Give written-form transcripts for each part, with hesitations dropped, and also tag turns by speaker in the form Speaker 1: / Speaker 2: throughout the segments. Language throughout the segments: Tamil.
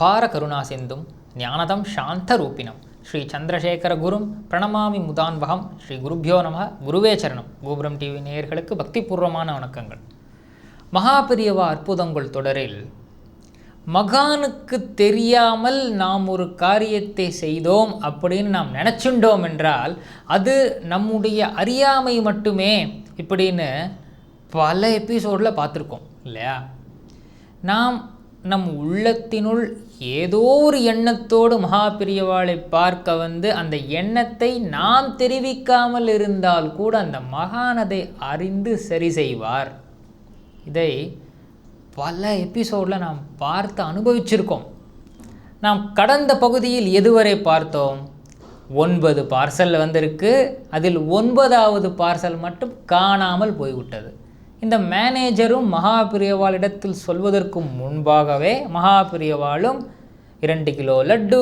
Speaker 1: அபார கருணா சிந்தும் ஞானதம் சாந்த ரூபினம் ஸ்ரீ சந்திரசேகர குரும் பிரணமாமி முதான்வகம். ஸ்ரீ குருபியோ நம. குருவே சரணம். கோபுரம் டிவி நேயர்களுக்கு பக்திபூர்வமான வணக்கங்கள். மகாபெரியவா அற்புதங்கள் தொடரில் மகானுக்கு தெரியாமல் நாம் ஒரு காரியத்தை செய்தோம் அப்படின்னு நாம் நினச்சிண்டோம் என்றால் அது நம்முடைய அறியாமை மட்டுமே இப்படின்னு பல எபிசோடில் பார்த்துருக்கோம் இல்லையா? நாம் நம் உள்ளத்தினுள் ஏதோ ஒரு எண்ணத்தோடு மகாபெரியவாளை பார்க்க வந்து அந்த எண்ணத்தை நாம் தெரிவிக்காமல் இருந்தால் கூட அந்த மகானதை அறிந்து சரி செய்வார். இதை பல எபிசோடில் நாம் பார்த்து அனுபவிச்சிருக்கோம். நாம் கடந்த பகுதியில் எதுவரை பார்த்தோம்? 9 பார்சல் வந்திருக்கு. அதில் 9வது பார்சல் மட்டும் காணாமல் போய்விட்டது. இந்த மேனேஜரும் மகாபெரியவாளிடத்தில் சொல்வதற்கு முன்பாகவே மகாபெரியவாளும் 2 கிலோ லட்டு,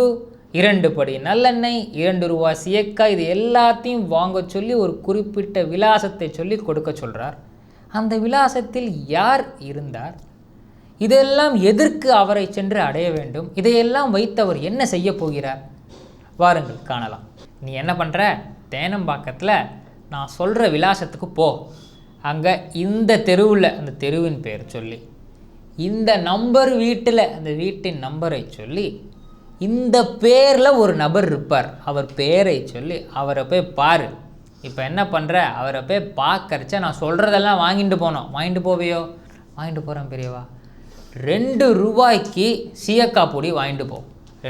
Speaker 1: 2 படி நல்லெண்ணெய், 2 ரூபா சியக்காய், இது எல்லாத்தையும் வாங்க சொல்லி ஒரு குறிப்பிட்ட விலாசத்தை சொல்லி கொடுக்க சொல்கிறார். அந்த விலாசத்தில் யார் இருந்தார்? இதெல்லாம் எதற்கு அவரை சென்று அடைய வேண்டும்? இதையெல்லாம் வைத்தவர் என்ன செய்ய போகிறார்? வாருங்கள் காணலாம். நீ என்ன பண்ணுற? தேனம்பாக்கத்தில் நான் சொல்கிற விலாசத்துக்கு போ. அங்கே இந்த தெருவில், அந்த தெருவின் பேர் சொல்லி, இந்த நம்பர் வீட்டில் அந்த வீட்டின் நம்பரை சொல்லி, இந்த பேரில் ஒரு நபர் இருப்பார், அவர் பேரை சொல்லி அவரை போய் பாரு. இப்போ என்ன பண்ணுற? அவரை போய் பார்க்கறச்ச நான் சொல்கிறதெல்லாம் வாங்கிட்டு போனோம். வாங்கிட்டு போவியோ? வாங்கிட்டு போகிறேன் பெரியவா. 2 ரூபாய்க்கு சீயக்காய் பொடி வாங்கிட்டு போ.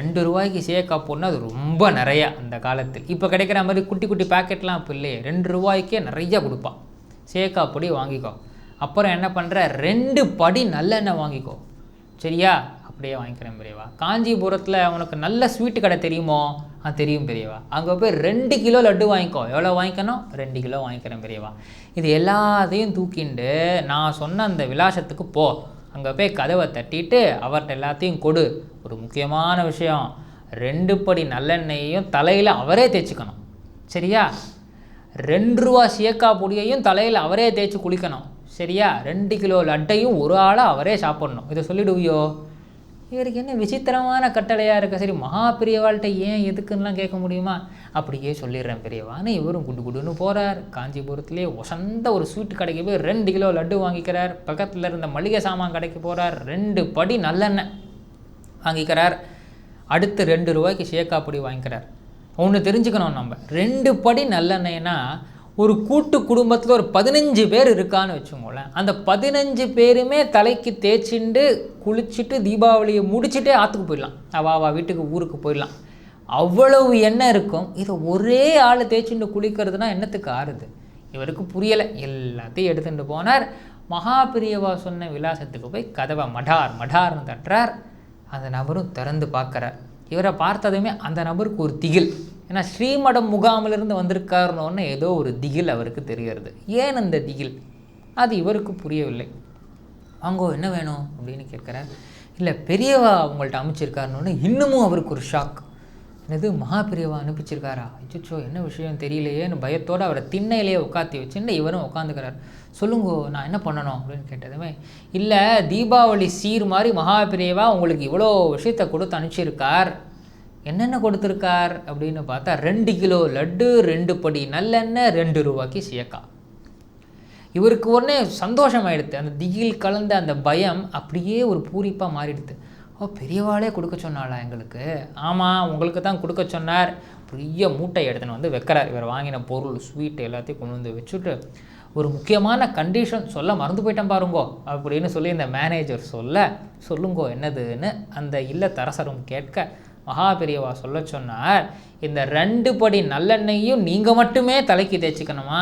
Speaker 1: 2 ரூபாய்க்கு சீயக்காய் பொடினா அது ரொம்ப நிறையா அந்த காலத்தில். இப்போ கிடைக்கிற மாதிரி குட்டி குட்டி பேக்கெட்லாம் இப்போ இல்லையே. 2 ரூபாய்க்கே நிறையா கொடுப்பான். சீயக்காய் பொடி வாங்கிக்கோ. அப்புறம் என்ன பண்ணுற? 2 படி நல்லெண்ணெய் வாங்கிக்கோ. சரியா? அப்படியே வாங்கிக்கிறேன் பெரியவா. காஞ்சிபுரத்தில் உனக்கு நல்ல ஸ்வீட்டு கடை தெரியுமோ? தெரியும் பெரியவா. அங்கே போய் 2 கிலோ லட்டு வாங்கிக்கோ. எவ்வளோ வாங்கிக்கணும்? 2 கிலோ வாங்கிக்கிறேன் பெரியவா. இது எல்லாத்தையும் தூக்கிண்டு நான் சொன்ன அந்த விலாசத்துக்கு போ. அங்கே போய் கதவை தட்டிட்டு அவர்கிட்ட எல்லாத்தையும் கொடு. ஒரு முக்கியமான விஷயம், 2 படி நல்லெண்ணெயையும் தலையில் அவரே தேய்ச்சிக்கணும். சரியா? 2 ரூபா சீயக்காய் பொடியையும் தலையில் அவரே தேய்ச்சி குளிக்கணும். சரியா? 2 கிலோ லட்டையும் ஒரு ஆளாக அவரே சாப்பிட்ணும். இதை சொல்லிடுவியோ? இவருக்கு என்ன விசித்திரமான கட்டளையாக இருக்குது. சரி, மகாபெரியவாள்கிட்ட ஏன் எதுக்குன்னெலாம் கேட்க முடியுமா? அப்படியே சொல்லிடுறேன் பெரியவான்னு இவரும் குடு குடுன்னு போகிறார். காஞ்சிபுரத்துலேயே வசந்த ஒரு ஸ்வீட் கடைக்கு போய் 2 கிலோ லட்டு வாங்கிக்கிறார். பக்கத்தில் இருந்த மளிகை சாமான் கடைக்கு போகிறார். 2 படி நல்லெண்ணெய் வாங்கிக்கிறார். அடுத்து 2 ரூபாய்க்கு சீயக்காய் பொடி வாங்கிக்கிறார். ஒன்று தெரிஞ்சுக்கணும், நம்ம 2 படி நல்லெண்ணெய்னா ஒரு கூட்டு குடும்பத்தில் ஒரு 15 பேர் இருக்கான்னு வச்சுக்கோங்களேன். அந்த 15 பேருமே தலைக்கு தேய்ச்சிண்டு குளிச்சுட்டு தீபாவளியை முடிச்சுட்டே ஆற்றுக்கு போயிடலாம். அவா வீட்டுக்கு ஊருக்கு போயிடலாம். அவ்வளவு எண்ணெய் இருக்கும். இதை ஒரே ஆள் தேய்ச்சிண்டு குளிக்கிறதுனா என்னத்துக்கு ஆறுது? இவருக்கு புரியலை. எல்லாத்தையும் எடுத்துகிட்டு போனார். மகாபெரியவா சொன்ன விலாசத்துக்கு போய் கதவை மடார்னு தட்டுறார். அந்த நபரும் திறந்து பார்க்குறார். இவரை பார்த்ததுமே அந்த நபருக்கு ஒரு திகில். ஏன்னா ஸ்ரீமடம் முகாமிலிருந்து வந்திருக்காருன்னு ஏதோ ஒரு திகில் அவருக்கு தெரிகிறது. ஏன் அந்த திகில்? அது இவருக்கு புரியவில்லை. வாங்கோ, என்ன வேணும் அப்படின்னு கேட்குறார். இல்லை, பெரியவா உங்கள்கிட்ட அனுப்பிச்சிருக்காருன்னு இன்னமும் அவருக்கு ஒரு ஷாக். என்னது, மகாபெரியவா அனுப்பிச்சிருக்காரா? அச்சோ, என்ன விஷயம் தெரியலையேன்னு பயத்தோடு அவரை திண்ணையிலேயே உட்காத்தி வச்சுன்னு இவரும் உட்காந்துக்கிறார். சொல்லுங்கோ, நான் என்ன பண்ணணும் அப்படின்னு கேட்டதுமே, இல்லை, தீபாவளி சீர் மாதிரி மகாபெரியவா உங்களுக்கு இவ்வளோ விஷயத்தை கொடுத்து அனுப்பிச்சிருக்கார். என்னென்ன கொடுத்துருக்கார் அப்படின்னு பார்த்தா 2 கிலோ லட்டு, 2 படி நல்லெண்ணெய், 2 ரூபாய்க்கு சீயக்காய். இவருக்கு உடனே சந்தோஷமாயிடுது. அந்த திகில் கலந்த அந்த பயம் அப்படியே ஒரு பூரிப்பாக மாறிடுது. பெரியவாளே கொடுக்க சொன்னாளா எங்களுக்கு? ஆமாம், உங்களுக்கு தான் கொடுக்க சொன்னார். பெரிய மூட்டை எடுத்துன்னு வந்து வைக்கிறார். இவர் வாங்கின பொருள், ஸ்வீட்டு எல்லாத்தையும் கொண்டு வந்து வச்சுட்டு, ஒரு முக்கியமான கண்டிஷன் சொல்ல மறந்து போயிட்டேன் பாருங்கோ அப்படின்னு சொல்லி இந்த மேனேஜர் சொல்லுங்கோ என்னதுன்னு அந்த இல்லத்தரசரும் கேட்க, மகாபெரியவா சொல்ல சொன்னார், இந்த 2 படி நல்லெண்ணெயும் நீங்கள் மட்டுமே தலைக்கு தேய்ச்சிக்கணுமா,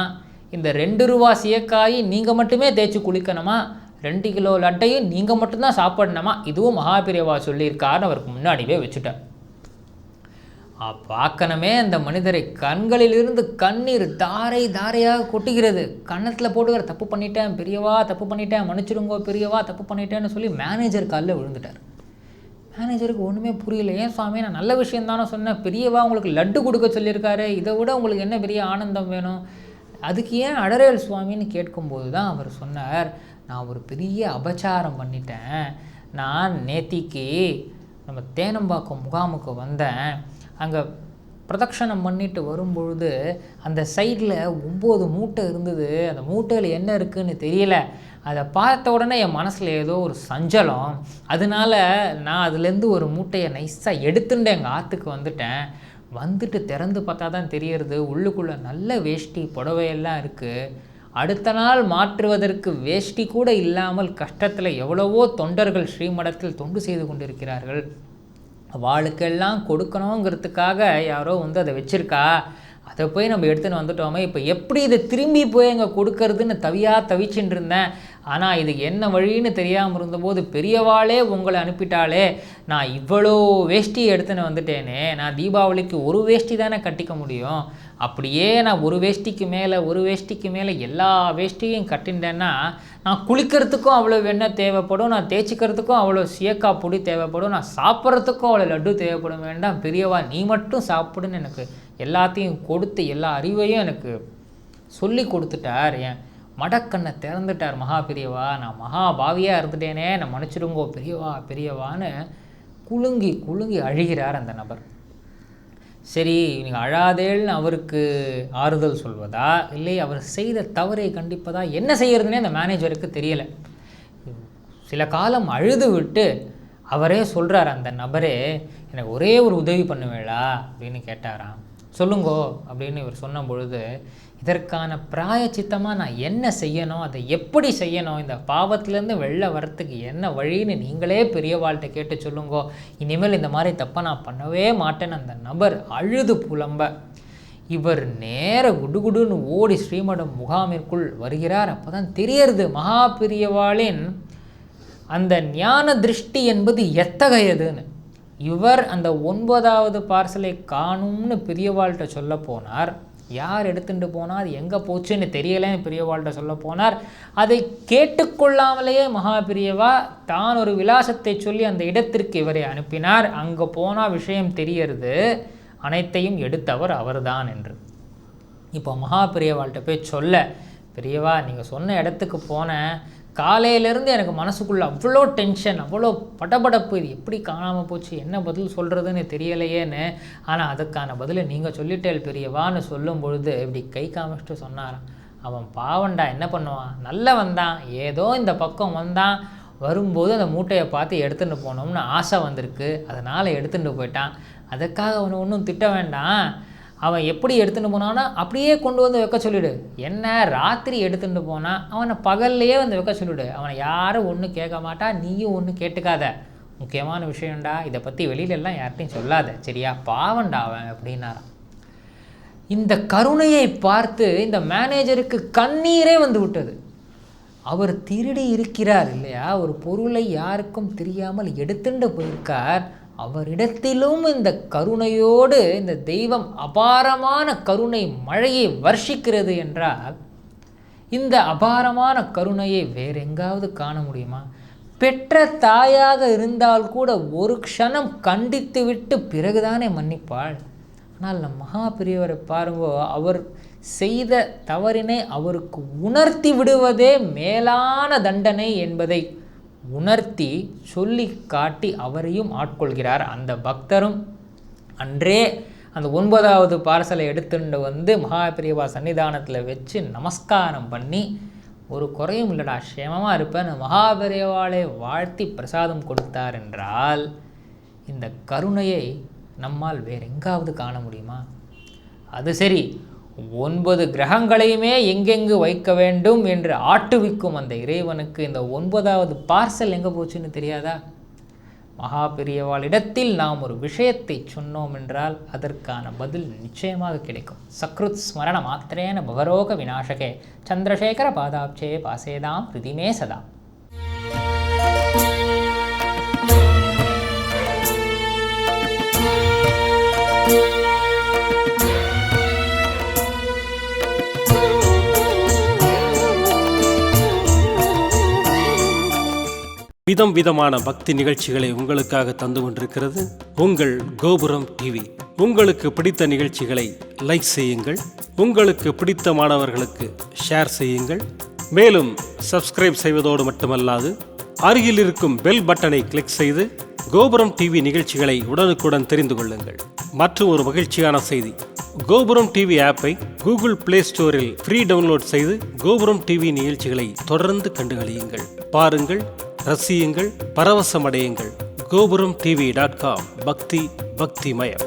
Speaker 1: இந்த 2 ரூபா சீயக்காய் நீங்கள் மட்டுமே தேய்ச்சி குளிக்கணுமா, 2 கிலோ லட்டையும் நீங்கள் மட்டும்தான் சாப்பிடணுமா, இதுவும் மகாபெரியவா சொல்லியிருக்காருன்னு அவருக்கு முன்னாடியே வச்சுட்டார். பார்க்கணுமே அந்த மனிதரை. கண்களிலிருந்து கண்ணீர் தாரையாக கொட்டுகிறது. கன்னத்தில் போட்டுக்கிற, தப்பு பண்ணிட்டேன் பெரியவா, தப்பு பண்ணிட்டேன், மன்னிச்சிருங்கோ பெரியவா, தப்பு பண்ணிட்டேன்னு சொல்லி மேனேஜர் காலில் விழுந்துட்டார். மேனேஜருக்கு ஒன்றுமே புரியல. ஏன் சுவாமி, நான் நல்ல விஷயம் தானே சொன்னேன், பெரியவா உங்களுக்கு லட்டு கொடுக்க சொல்லியிருக்காரு, இதை விட உங்களுக்கு என்ன பெரிய ஆனந்தம் வேணும், அதுக்கு ஏன் அடரேல் சுவாமின்னு கேட்கும்போது தான் அவர் சொன்னார், நான் ஒரு பெரிய அபச்சாரம் பண்ணிட்டேன். நான் நேத்திக்கு நம்ம தேனம்பாக்கம் முகாமுக்கு வந்தேன். அங்கே பிரதட்சணம் பண்ணிட்டு வரும்பொழுது அந்த சைடில் 9 மூட்டை இருந்தது. அந்த மூட்டையில் என்ன இருக்குதுன்னு தெரியல. அதை பார்த்த உடனே என் மனசில் ஏதோ ஒரு சஞ்சலம். அதனால நான் அதுலேருந்து ஒரு மூட்டையை நைஸாக எடுத்துட்டு எங்கள் ஆற்றுக்கு வந்துட்டேன். வந்துட்டு திறந்து பார்த்தா தான் தெரியறது உள்ளுக்குள்ளே நல்ல வேஷ்டி புடவையெல்லாம் இருக்குது. அடுத்த நாள் மாற்றுவதற்கு வேஷ்டி கூட இல்லாமல் கஷ்டத்தில் எவ்வளவோ தொண்டர்கள் ஸ்ரீமடத்தில் தொண்டு செய்து கொண்டிருக்கிறார்கள். அவளுக்கெல்லாம் கொடுக்கணுங்கிறதுக்காக யாரோ வந்து அதை வச்சுருக்கா. அதை போய் நம்ம எடுத்துன்னு வந்துட்டோமே, இப்போ எப்படி இதை திரும்பி போய் அங்கே கொடுக்கறதுன்னு தவிச்சுட்டு இருந்தேன். ஆனால் இது என்ன வழின்னு தெரியாமல் இருந்தபோது பெரியவாளே உங்களை அனுப்பிட்டாலே, நான் இவ்வளோ வேஷ்டியை எடுத்துன்னு வந்துட்டேனே. நான் தீபாவளிக்கு ஒரு வேஷ்டி தானே கட்டிக்க முடியும். அப்படியே நான் ஒரு வேஷ்டிக்கு மேலே எல்லா வேஷ்டியும் கட்டிட்டேன்னா நான் குளிக்கிறதுக்கும் அவ்வளோ வெண்ணெய் தேவைப்படும், நான் தேய்ச்சிக்கிறதுக்கும் அவ்வளோ சீயக்கா பொடி தேவைப்படும், நான் சாப்பிட்றதுக்கும் அவ்வளோ லட்டு தேவைப்படும். வேண்டாம் பெரியவா, நீ மட்டும் சாப்பிடுன்னு எனக்கு எல்லாத்தையும் கொடுத்து எல்லா அறிவையும் எனக்கு சொல்லி கொடுத்துட்டார். என் மடக்கண்ணை திறந்துட்டார் மகா பெரியவா. நான் மகா பாவியாக இருந்துட்டேனே, நான் மன்னிச்சிடுங்கோ பெரியவான்னு குலுங்கி அழுகிறார் அந்த நபர். சரி, நீங்கள் அழாதேன்னு அவருக்கு ஆறுதல் சொல்வதா, இல்லை அவர் செய்த தவறை கண்டிப்பதா, என்ன செய்யறதுனே அந்த மேனேஜருக்கு தெரியலை. சில காலம் அழுது விட்டு அவரே சொல்கிறார், அந்த நபரே, எனக்கு ஒரே ஒரு உதவி பண்ணுவேளா அப்படின்னு கேட்டாராம். சொல்லுங்கோ அப்படின்னு இவர் சொன்ன பொழுது, இதற்கான பிராயச்சித்தமாக நான் என்ன செய்யணும், அதை எப்படி செய்யணும், இந்த பாவத்திலேருந்து வெளில வரத்துக்கு என்ன வழின்னு நீங்களே பெரியவாள்கிட்ட கேட்டு சொல்லுங்கோ, இனிமேல் இந்த மாதிரி தப்பை நான் பண்ணவே மாட்டேன்னு அந்த நபர் அழுது புலம்ப இவர் நேர குடுகுடுன்னு ஓடி ஸ்ரீமடம் முகாமிற்குள் வருகிறார். அப்போ தான் தெரியறது மகா பெரியவாளின் அந்த ஞான திருஷ்டி என்பது எத்தகையதுன்னு. இவர் அந்த 9வது பார்சலை காணும்னு பெரியவாள்கிட்ட சொல்ல போனார். யார் எடுத்துட்டு போனால் அது எங்கே போச்சுன்னு தெரியலேன்னு பெரியவாள்கிட்ட சொல்ல போனார். அதை கேட்டுக்கொள்ளாமலேயே மகா பெரியவா தான் ஒரு விலாசத்தை சொல்லி அந்த இடத்திற்கு இவரை அனுப்பினார். அங்கே போனால் விஷயம் தெரியறது, அனைத்தையும் எடுத்தவர் அவர்தான் என்று. இப்போ மகா பெரியவாள்கிட்ட போய் சொல்ல, பெரியவா நீங்கள் சொன்ன இடத்துக்கு போனேன், காலையிலேருந்து எனக்கு மனசுக்குள்ளே அவ்வளோ டென்ஷன், அவ்வளோ படபடப்பு, இது எப்படி காணாமல் போச்சு, என்ன பதில் சொல்கிறதுன்னு தெரியலையேன்னு. ஆனால் அதுக்கான பதிலை நீங்கள் சொல்லிட்டேல் பெரியவான்னு சொல்லும் பொழுது இப்படி கை காமிச்சிட்டு சொன்னாராம், அவன் பாவண்டா, என்ன பண்ணுவான், நல்லவன் தான், ஏதோ இந்த பக்கம் வந்தான், வரும்போது அந்த மூட்டையை பார்த்து எடுத்துகிட்டு போனோம்னு ஆசை வந்திருக்கு, அதனால் எடுத்துகிட்டு போயிட்டான். அதுக்காக அவனை ஒன்றும் திட்ட வேண்டாம். அவன் எப்படி எடுத்துகிட்டு போனான்னா அப்படியே கொண்டு வந்து வைக்க சொல்லிவிடு. என்ன ராத்திரி எடுத்துகிட்டு போனான், அவனை பகல்லையே வந்து வைக்க சொல்லிவிடு. அவனை யாரும் ஒன்றும் கேட்க மாட்டா, நீயும் ஒன்றும் கேட்டுக்காத. முக்கியமான விஷயம்டா, இதை பற்றி வெளியிலெல்லாம் யார்கிட்டையும் சொல்லாத, சரியா, பாவண்டா அவன் அப்படின்னாரான். இந்த கருணையை பார்த்து இந்த மேனேஜருக்கு கண்ணீரே வந்து விட்டது. அவர் திருடி இருக்கிறார் இல்லையா, ஒரு பொருளை யாருக்கும் தெரியாமல் எடுத்துட்டு போயிருக்கார். அவரிடத்திலும் இந்த கருணையோடு இந்த தெய்வம் அபாரமான கருணை மழையை வர்ஷிக்கிறது என்றால், இந்த அபாரமான கருணையை வேற எங்காவது காண முடியுமா? பெற்ற தாயாக இருந்தால் கூட ஒரு க்ஷணம் கண்டித்து விட்டு பிறகுதானே மன்னிப்பாள். ஆனால் நம் மகா பெரியவரை பாருங்கோ, அவர் செய்த தவறினை அவருக்கு உணர்த்தி விடுவதே மேலான தண்டனை என்பதை உணர்த்தி சொல்லி காட்டி அவரையும் ஆட்கொள்கிறார். அந்த பக்தரும் அன்றே அந்த 9வது பார்சலை எடுத்துட்டு வந்து மகா பெரியவா சன்னிதானத்தில் வச்சு நமஸ்காரம் பண்ணி, ஒரு குறையும் இல்லைடா, க்ஷேமமாக இருப்பேன் மகா பெரியவாளை வாழ்த்தி பிரசாதம் கொடுத்தார் என்றால், இந்த கருணையை நம்மால் வேற எங்காவது காண முடியுமா? அது சரி, 9 கிரகங்களையுமே எங்கெங்கு வைக்க வேண்டும் என்று ஆட்டுவிக்கும் அந்த இறைவனுக்கு இந்த 9வது பார்சல் எங்கே போச்சுன்னு தெரியாதா? மகா பெரியவாளிடத்தில் நாம் ஒரு விஷயத்தை சொன்னோம் என்றால் அதற்கான பதில் நிச்சயமாக கிடைக்கும். சக்ருத் ஸ்மரண மாத்திரேன பவரோக விநாசகே சந்திரசேகர பாதாப்சே பாசேதாம் ஹிருதிமே சதா.
Speaker 2: விதம் விதமான பக்தி நிகழ்ச்சிகளை உங்களுக்காக தந்து கொண்டிருக்கிறது உங்கள் கோபுரம் டிவி. உங்களுக்கு பிடித்த நிகழ்ச்சிகளை லைக் செய்யுங்கள், உங்களுக்கு பிடித்த மாணவர்களுக்கு ஷேர் செய்யுங்கள். மேலும் சப்ஸ்கிரைப் செய்வதோடு மட்டுமல்லாது அருகில் இருக்கும் பெல் பட்டனை கிளிக் செய்து கோபுரம் டிவி நிகழ்ச்சிகளை உடனுக்குடன் தெரிந்து கொள்ளுங்கள். மற்றும் ஒரு மகிழ்ச்சியான செய்தி, கோபுரம் டிவி ஆப்பை கூகுள் பிளே ஸ்டோரில் ஃப்ரீ டவுன்லோட் செய்து கோபுரம் டிவி நிகழ்ச்சிகளை தொடர்ந்து கண்டுகளியுங்கள். பாருங்கள், ரசியுங்கள், பரவசமடையுங்கள். gopuramtv.com பக்திமயம்.